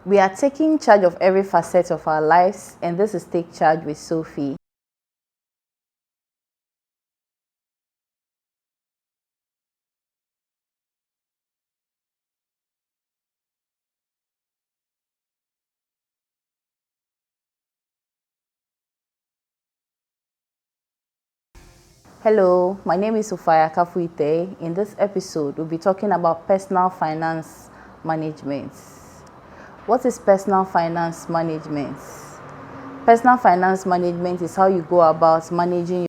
We are taking charge of every facet of our lives, and this is Take Charge with Sophie. Hello, my name is Sophie. In this episode, we'll be talking about personal finance management. What is personal finance management? Personal finance management is how you go about managing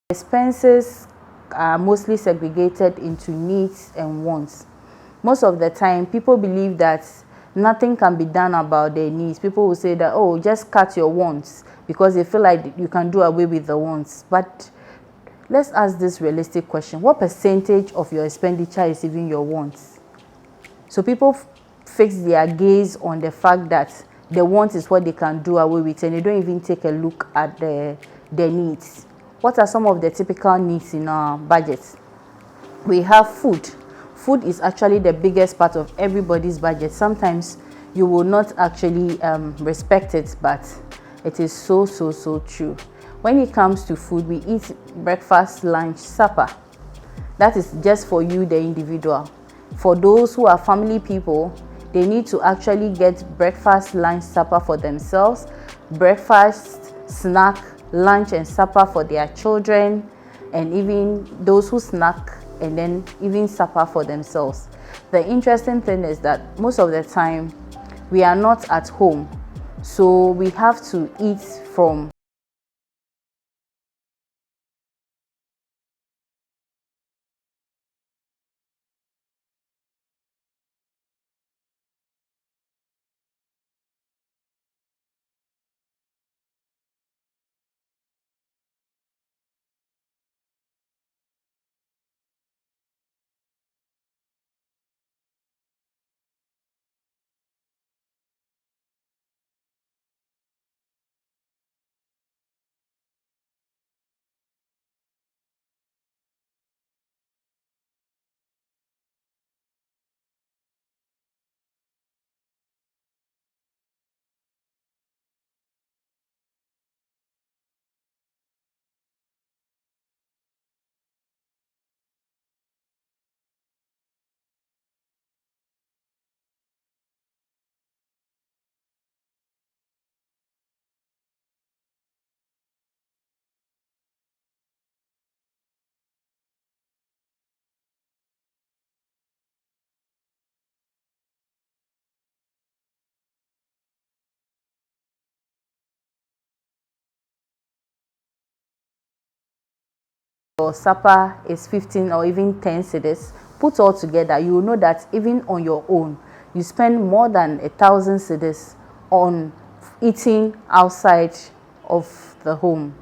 expenses are mostly segregated into needs and wants. Most of the time, people believe that nothing can be done about their needs. People will say that, oh, just cut your wants because they feel like you can do away with the wants. But let's ask this realistic question. What percentage of your expenditure is even your wants? So people fix their gaze on the fact that the want is what they can do away with, and they don't even take a look at the needs. What are some of the typical needs in our budget? We have food. Food is actually the biggest part of everybody's budget. Sometimes you will not actually respect it, but it is so true. When it comes to food, we eat breakfast, lunch, supper. That is just for you, the individual. For those who are family people, they need to actually get breakfast, lunch, supper for themselves, breakfast, snack, lunch, and supper for their children, and even those who snack and then even supper for themselves. The interesting thing is that most of the time we are not at home, so we have to eat from your supper is 15 or even 10 cedis, put all together, you will know that even on your own, you spend more than 1,000 cedis on eating outside of the home.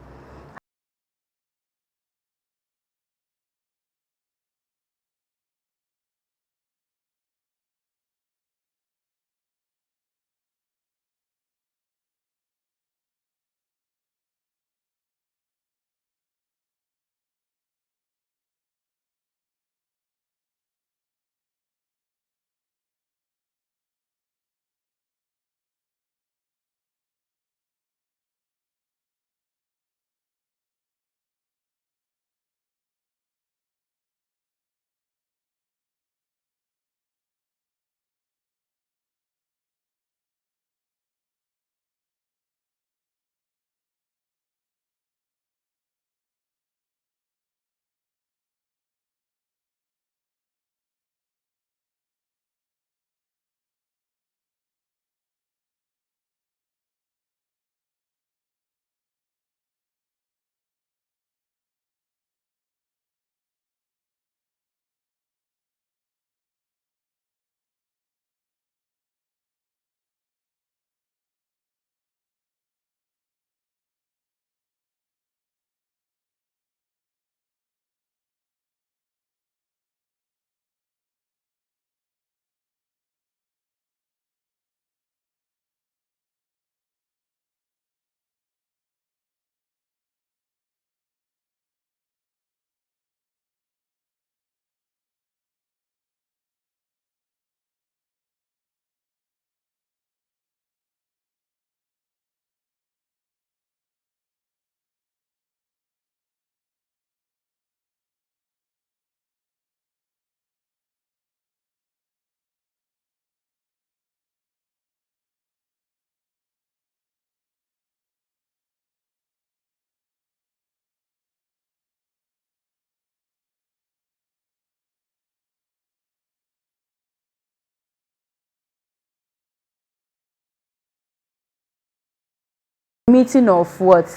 Meeting of what,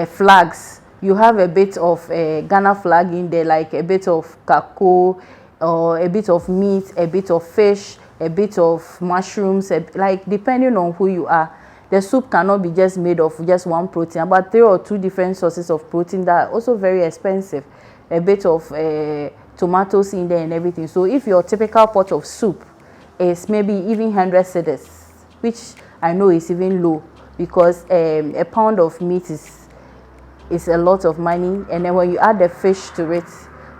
flags, you have a bit of Ghana flag in there, like a bit of kako, or a bit of meat, a bit of fish, a bit of mushrooms, like depending on who you are. The soup cannot be just made of just one protein, about 3 or 2 different sources of protein that are also very expensive, a bit of tomatoes in there and everything. So if your typical pot of soup is maybe even 100 cedis, which I know is even low, because a pound of meat is a lot of money, and then when you add the fish to it,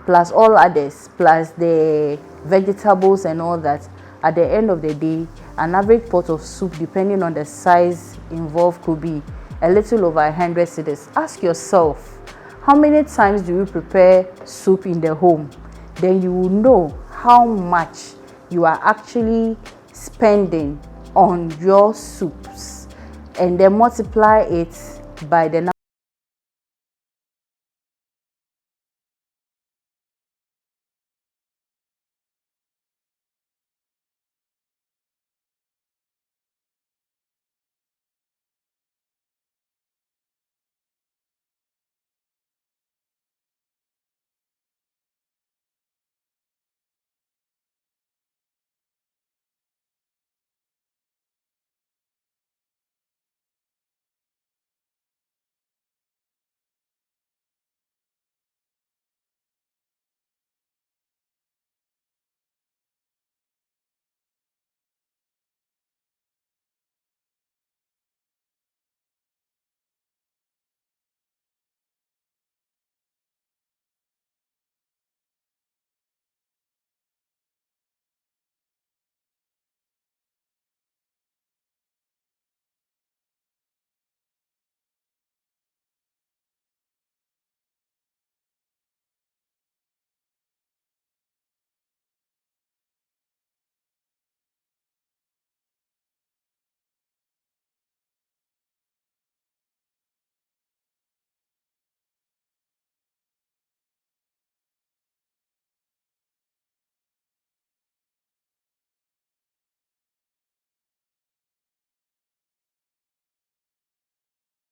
plus all others, plus the vegetables and all that, at the end of the day, an average pot of soup, depending on the size involved, could be a little over 100 cedis. Ask yourself, how many times do you prepare soup in the home? Then you will know how much you are actually spending on your soups, and then multiply it by the number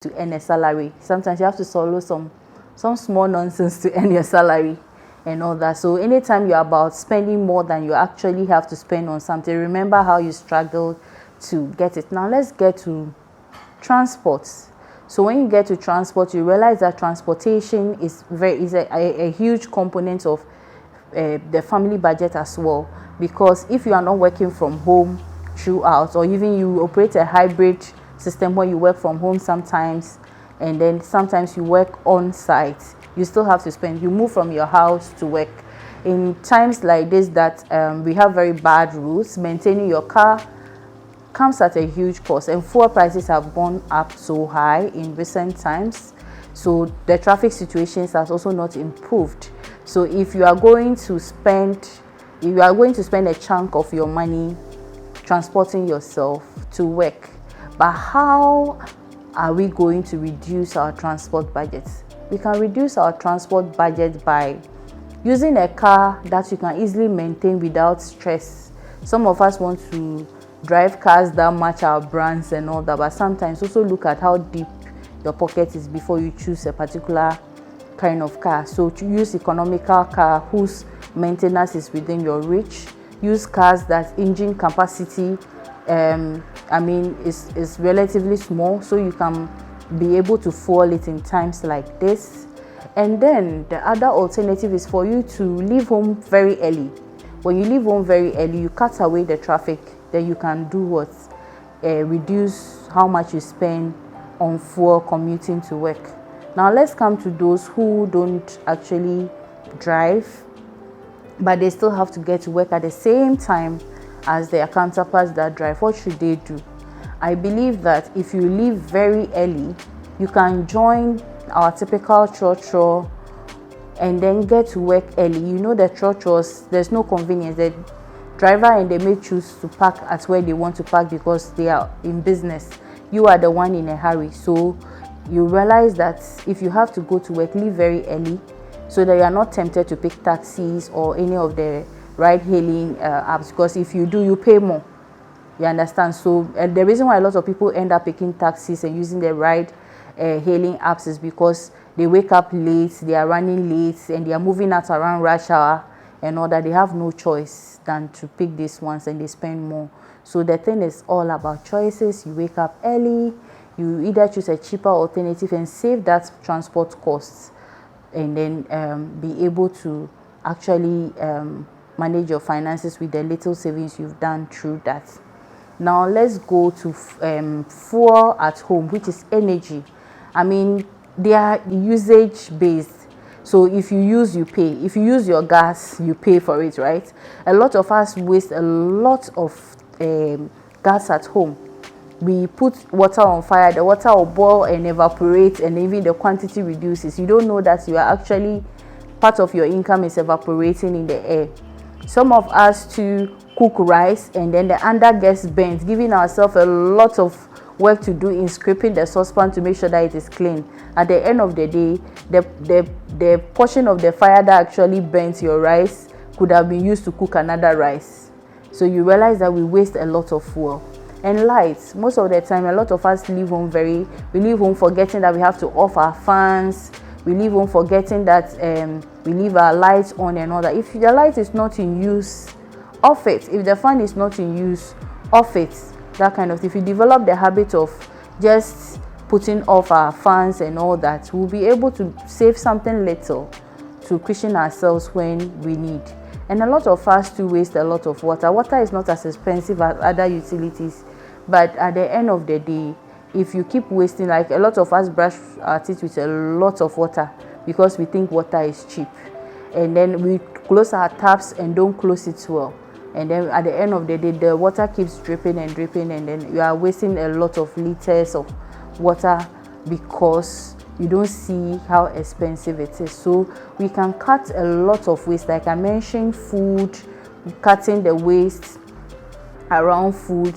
to earn a salary. Sometimes you have to swallow some some small nonsense to earn your salary and all that. So anytime you're about spending more than you actually have to spend on something, remember how you struggled to get it. Now let's get to transport. So when you get to transport, you realize that transportation is a huge component of the family budget as well, because if you are not working from home throughout, or even you operate a hybrid system where you work from home sometimes and then sometimes you work on site, you still have to spend. You move from your house to work. In times like this that we have very bad roads, maintaining your car comes at a huge cost, and fuel prices have gone up so high in recent times, so the traffic situations has also not improved. So if you are going to spend a chunk of your money transporting yourself to work, but how are we going to reduce our transport budget? We can reduce our transport budget by using a car that you can easily maintain without stress. Some of us want to drive cars that match our brands and all that, but sometimes also look at how deep your pocket is before you choose a particular kind of car. So to use economical car whose maintenance is within your reach. Use cars that engine capacity is relatively small, so you can be able to fuel it in times like this. And then the other alternative is for you to leave home very early. When you leave home very early, you cut away the traffic. Then you can do what? Reduce how much you spend on fuel commuting to work. Now let's come to those who don't actually drive, but they still have to get to work at the same time as their counterparts that drive. What should they do? I believe that if you leave very early, you can join our typical trotro and then get to work early. You know the trotros, there's no convenience. The driver and they may choose to park at where they want to park because they are in business. You are the one in a hurry. So you realize that if you have to go to work, leave very early so that you are not tempted to pick taxis or any of the ride-hailing apps, because if you do, you pay more. You understand? So the reason why a lot of people end up picking taxis and using the ride-hailing apps is because they wake up late, they are running late, and they are moving out around rush hour and all that. They have no choice than to pick these ones, and they spend more. So the thing is all about choices. You wake up early, you either choose a cheaper alternative and save that transport costs, and then be able to actually manage your finances with the little savings you've done through that. Now let's go to fuel at home, which is energy. I mean, they are usage based. So if you use, you pay. If you use your gas, you pay for it, right? A lot of us waste a lot of gas at home. We put water on fire, the water will boil and evaporate, and even the quantity reduces. You don't know that you are actually, part of your income is evaporating in the air. Some of us to cook rice and then the under gets burnt, giving ourselves a lot of work to do in scraping the saucepan to make sure that it is clean. At the end of the day, the portion of the fire that actually burnt your rice could have been used to cook another rice. So you realize that we waste a lot of fuel. And lights, most of the time, a lot of us leave home forgetting that we have to off our fans. We leave home forgetting that we leave our lights on and all that. If the light is not in use, off it. If the fan is not in use, off it. That kind of thing. If you develop the habit of just putting off our fans and all that, we'll be able to save something little to cushion ourselves when we need. And a lot of us too waste a lot of water. Water is not as expensive as other utilities, but at the end of the day, if you keep wasting, like a lot of us brush our teeth with a lot of water because we think water is cheap, and then we close our taps and don't close it well, and then at the end of the day the water keeps dripping and dripping, and then you are wasting a lot of liters of water because you don't see how expensive it is. So we can cut a lot of waste, like I mentioned, food, cutting the waste around food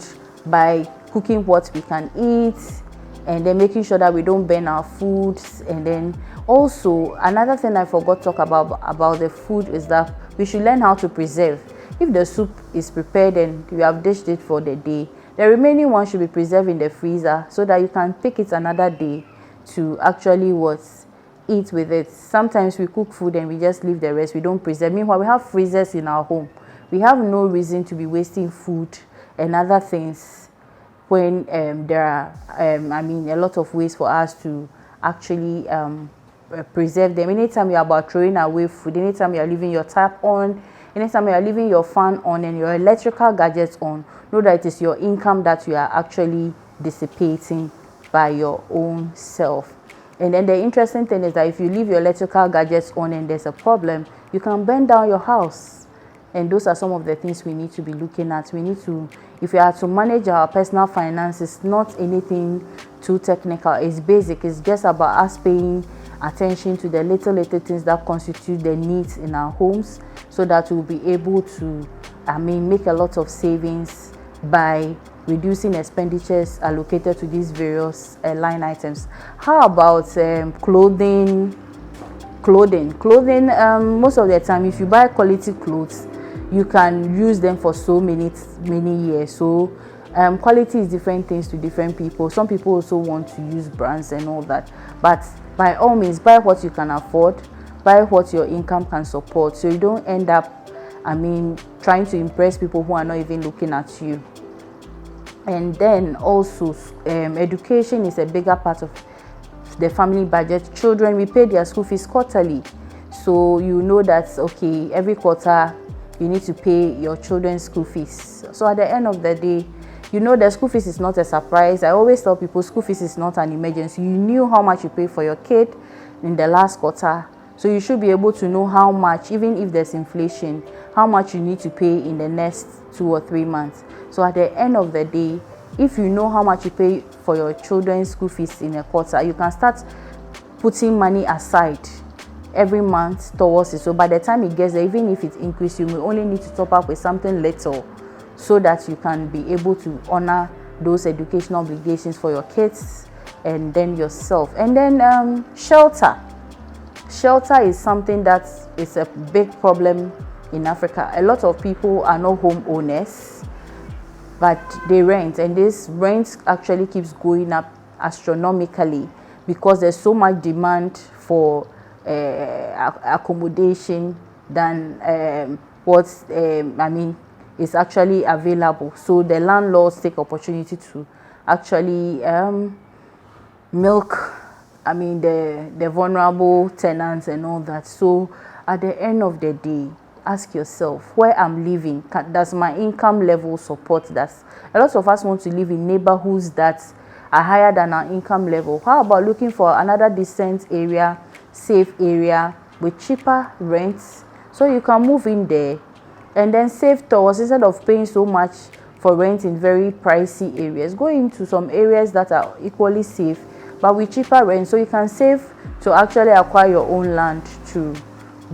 by cooking what we can eat, and then making sure that we don't burn our foods. And then also another thing I forgot to talk about the food is that we should learn how to preserve. If the soup is prepared and you have dished it for the day, the remaining one should be preserved in the freezer so that you can pick it another day to actually eat with it. Sometimes we cook food and we just leave the rest, we don't preserve. Meanwhile, we have freezers in our home. We have no reason to be wasting food and other things when there are a lot of ways for us to actually preserve them. Anytime you're about throwing away food, anytime you're leaving your tap on, anytime you're leaving your fan on and your electrical gadgets on, know that it is your income that you are actually dissipating by your own self. And then the interesting thing is that if you leave your electrical gadgets on and there's a problem, you can burn down your house. And those are some of the things we need to be looking at. We need to, if we are to manage our personal finances, not anything too technical. It's basic. It's just about us paying attention to the little things that constitute the needs in our homes, so that we'll be able to, make a lot of savings by reducing expenditures allocated to these various line items. How about clothing? Most of the time, if you buy quality clothes, you can use them for so many years. So quality is different things to different people. Some people also want to use brands and all that, but by all means, buy what you can afford, buy what your income can support, so you don't end up trying to impress people who are not even looking at you. And then also education is a bigger part of the family budget. Children, we pay their school fees quarterly, so you know that okay, every quarter you need to pay your children's school fees. So at the end of the day, you know the school fees is not a surprise. I always tell people school fees is not an emergency. You knew how much you pay for your kid in the last quarter, so you should be able to know how much, even if there's inflation, how much you need to pay in the next 2 or 3 months. So at the end of the day, if you know how much you pay for your children's school fees in a quarter, you can start putting money aside every month towards it. So by the time it gets there, even if it increases, you may only need to top up with something little, so that you can be able to honor those educational obligations for your kids and then yourself. And then shelter is something that is a big problem in Africa. A lot of people are not homeowners, but they rent, and this rent actually keeps going up astronomically because there's so much demand for accommodation than is actually available. So the landlords take opportunity to actually milk the vulnerable tenants and all that. So at the end of the day, ask yourself, where I'm living, does my income level support that? A lot of us want to live in neighborhoods that are higher than our income level. How about looking for another decent area, safe area with cheaper rents, so you can move in there and then save towards, instead of paying so much for rent in very pricey areas, go into some areas that are equally safe but with cheaper rent, so you can save to actually acquire your own land to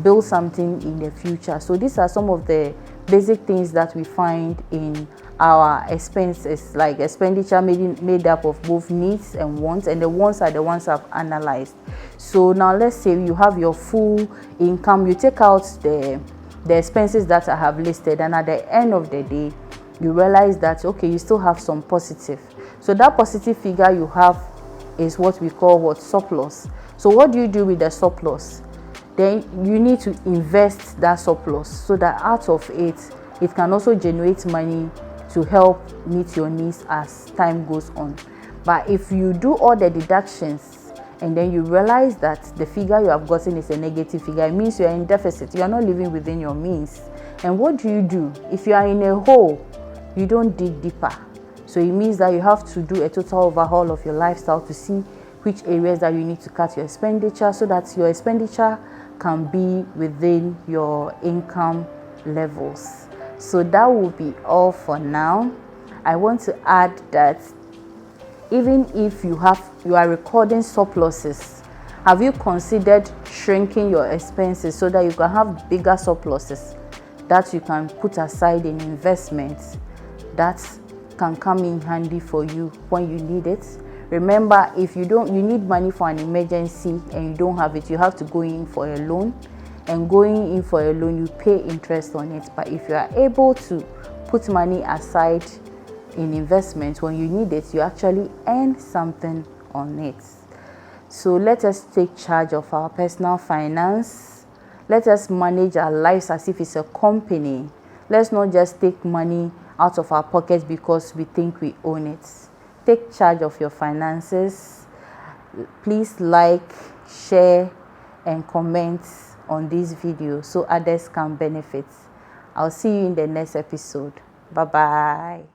build something in the future. So these are some of the basic things that we find in our expenses, like expenditure made up of both needs and wants, and the wants are the ones I've analyzed. So now let's say you have your full income, you take out the expenses that I have listed, and at the end of the day you realize that okay, you still have some positive. So that positive figure you have is what we call surplus. So what do you do with the surplus? Then you need to invest that surplus, so that out of it can also generate money to help meet your needs as time goes on. But if you do all the deductions and then you realize that the figure you have gotten is a negative figure, it means you are in deficit, you are not living within your means. And what do? If you are in a hole, you don't dig deeper. So it means that you have to do a total overhaul of your lifestyle to see which areas that you need to cut your expenditure, so that your expenditure can be within your income levels. So that will be all for now. I want to add that even if you are recording surpluses, have you considered shrinking your expenses so that you can have bigger surpluses that you can put aside in investments that can come in handy for you when you need it? Remember, if you need money for an emergency and you don't have it, you have to go in for a loan. And going in for a loan, you pay interest on it. But if you are able to put money aside in investments when you need it, you actually earn something on it. So let us take charge of our personal finance. Let us manage our lives as if it's a company. Let's not just take money out of our pockets because we think we own it. Take charge of your finances. Please like, share, and comment on this video so others can benefit. I'll see you in the next episode. Bye bye.